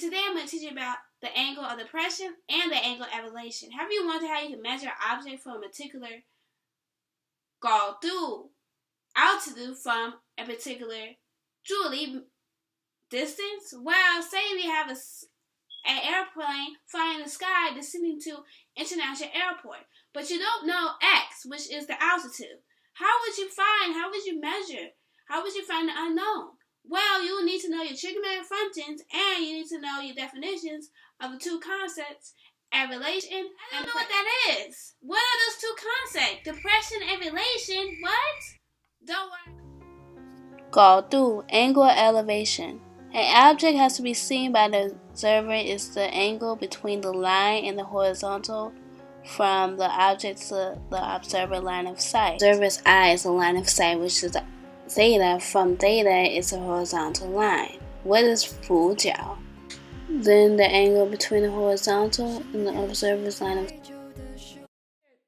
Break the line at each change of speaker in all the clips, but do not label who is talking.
Today I'm going to teach you about the angle of depression and the angle of elevation. Have you wondered how you can measure an object from a particular altitude from a particular distance? Well, say we have an airplane flying in the sky descending to international airport, but you don't know X, which is the altitude. How would you measure? How would you find the unknown? Well, you will need to know your trigonometric functions, and you need to know your definitions of the two concepts, elevation and know what that is. What are those two concepts? Depression and elevation? What? Don't worry.
角度 angle of elevation. An object has to be seen by the observer is the angle between the line and the horizontal from the object to the observer line of sight. The observer's eye is a line of sight, which is theta. From theta is a horizontal line. What is 俯角? Then the angle between the horizontal and the observer's line of sight.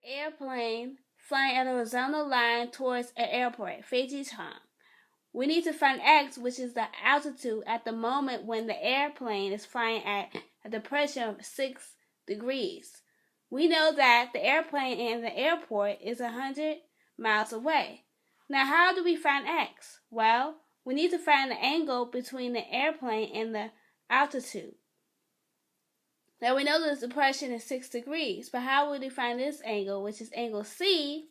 Airplane flying at a horizontal line towards an airport, 飞机场. We need to find X, which is the altitude at the moment when the airplane is flying at a depression of 6 degrees. We know that the airplane and the airport is 100 miles away. Now, how do we find X? Well, we need to find the angle between the airplane and the altitude. Now, we know the depression is 6 degrees, but how would we find this angle, which is angle C?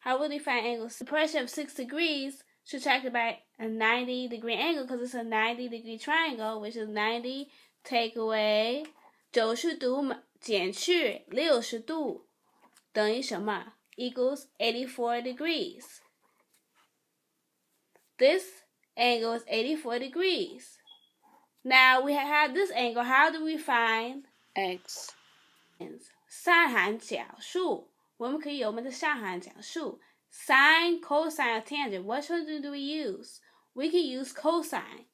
How would we find angle C? Depression of 6 degrees subtracted by a 90-degree angle, because it's a 90-degree triangle, which is 90 take away 90度减去60度等于什么? Equals 84 degrees. This angle is 84 degrees. Now we have this angle. How do we find
X?
上函角数，我们可以有我们的上函角数。Sine, cosine, or tangent. Which one do we use? We can use cosine.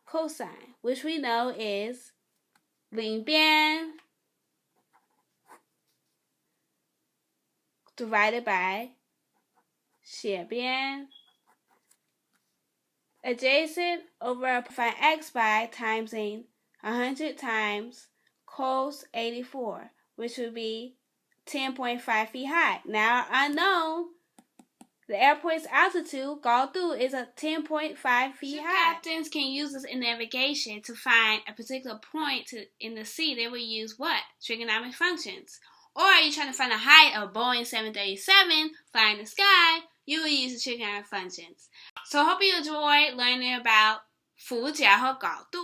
Cosine, which we know is 领边 divided by 斜边. Adjacent over find X by timesing 100 times cos 84, which would be 10.5 feet high. Now unknown, the airport's altitude, 高度, is a 10.5 feet high. Captains can use this in navigation to find a particular point in the sea. They will use what? Trigonometric functions. Or are you trying to find the height of Boeing 737 flying in the sky? You will use the trigonometric functions. So I hope you enjoyed learning about 俯角和角度.